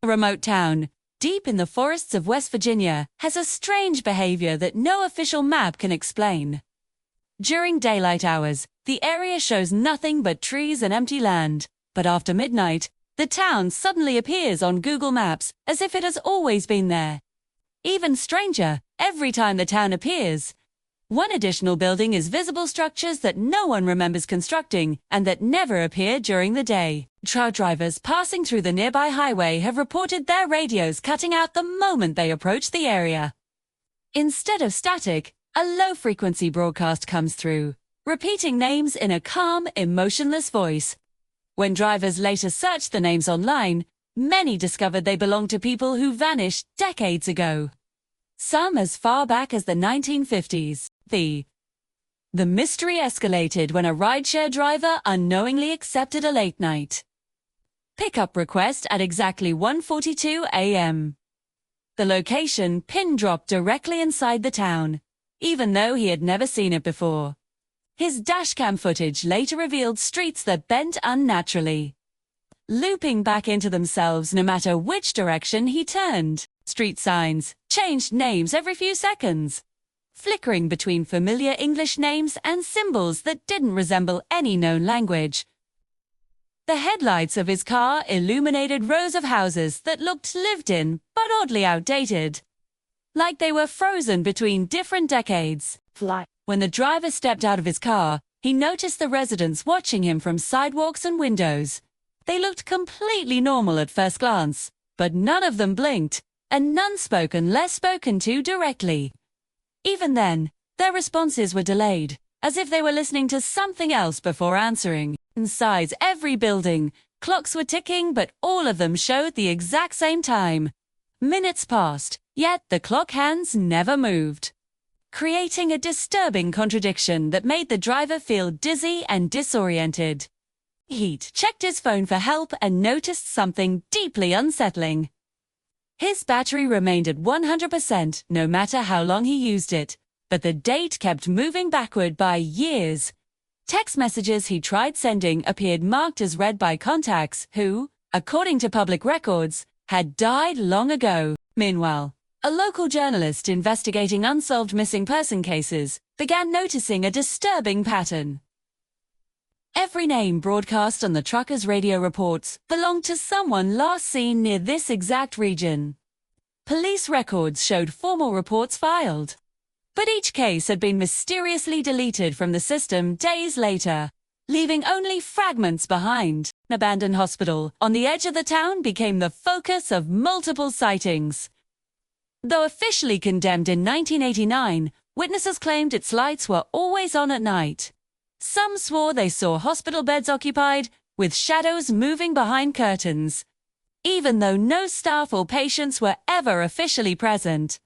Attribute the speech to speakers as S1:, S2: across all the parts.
S1: A remote town, deep in the forests of West Virginia, has a strange behavior that no official map can explain. During daylight hours, the area shows nothing but trees and empty land, but after midnight, the town suddenly appears on Google Maps as if it has always been there. Even stranger, every time the town appears, one additional building is visible structures that no one remembers constructing and that never appear during the day. Truck drivers passing through the nearby highway have reported their radios cutting out the moment they approach the area. Instead of static, a low-frequency broadcast comes through, repeating names in a calm, emotionless voice. When drivers later searched the names online, many discovered they belonged to people who vanished decades ago. Some as far back as the 1950s. The mystery escalated when a rideshare driver unknowingly accepted a late-night pickup request at exactly 1:42 a.m. The location pin-dropped directly inside the town, even though he had never seen it before. His dashcam footage later revealed streets that bent unnaturally, looping back into themselves no matter which direction he turned. Street signs changed names every few seconds, flickering between familiar English names and symbols that didn't resemble any known language. The headlights of his car illuminated rows of houses that looked lived in but oddly outdated, like they were frozen between different decades. When the driver stepped out of his car, he noticed the residents watching him from sidewalks and windows. They looked completely normal at first glance, but none of them blinked, and none spoke unless spoken to directly. Even then, their responses were delayed, as if they were listening to something else before answering. Inside every building, clocks were ticking, but all of them showed the exact same time. Minutes passed, yet the clock hands never moved, creating a disturbing contradiction that made the driver feel dizzy and disoriented. He checked his phone for help and noticed something deeply unsettling. His battery remained at 100% no matter how long he used it, but the date kept moving backward by years. Text messages he tried sending appeared marked as read by contacts who, according to public records, had died long ago. Meanwhile, a local journalist investigating unsolved missing person cases began noticing a disturbing pattern. Every name broadcast on the trucker's radio reports belonged to someone last seen near this exact region. Police records showed formal reports filed, but each case had been mysteriously deleted from the system days later, leaving only fragments behind. An abandoned hospital on the edge of the town became the focus of multiple sightings. Though officially condemned in 1989, witnesses claimed its lights were always on at night. Some swore they saw hospital beds occupied, with shadows moving behind curtains, even though no staff or patients were ever officially present.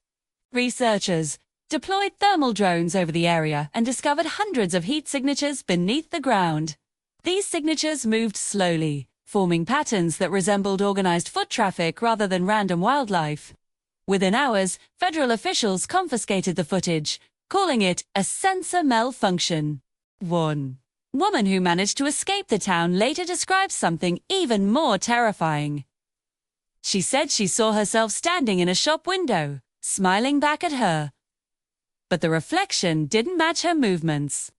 S1: Researchers deployed thermal drones over the area and discovered hundreds of heat signatures beneath the ground. These signatures moved slowly, forming patterns that resembled organized foot traffic rather than random wildlife. Within hours, federal officials confiscated the footage, calling it a sensor malfunction. One woman who managed to escape the town later described something even more terrifying. She said she saw herself standing in a shop window, smiling back at her. But the reflection didn't match her movements.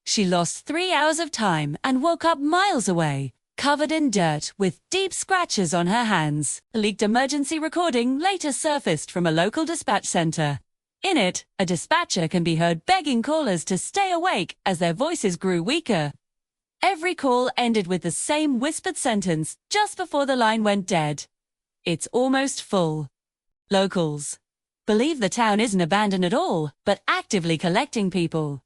S1: She lost 3 hours of time and woke up miles away, covered in dirt with deep scratches on her hands. A leaked emergency recording later surfaced from a local dispatch center. In it, a dispatcher can be heard begging callers to stay awake as their voices grew weaker. Every call ended with the same whispered sentence just before the line went dead. "It's almost full." Locals believe the town isn't abandoned at all, but actively collecting people.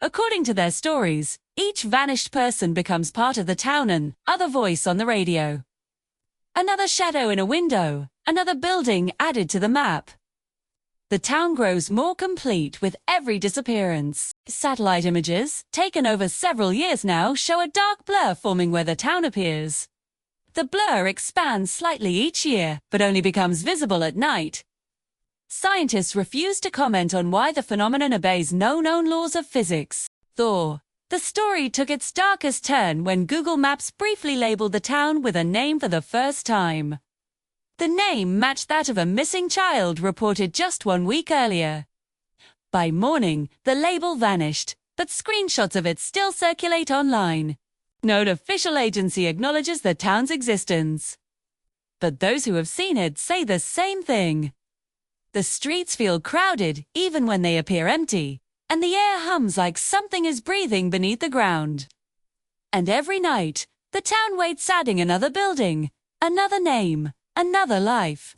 S1: According to their stories, each vanished person becomes part of the town, and other voice on the radio. Another shadow in a window, another building added to the map. The town grows more complete with every disappearance. Satellite images, taken over several years now, show a dark blur forming where the town appears. The blur expands slightly each year, but only becomes visible at night. Scientists refuse to comment on why the phenomenon obeys no known laws of physics. The story took its darkest turn when Google Maps briefly labeled the town with a name for the first time. The name matched that of a missing child reported just 1 week earlier. By morning, the label vanished, but screenshots of it still circulate online. No official agency acknowledges the town's existence. But those who have seen it say the same thing. The streets feel crowded even when they appear empty, and the air hums like something is breathing beneath the ground. And every night, the town waits, adding another building, another name, another life.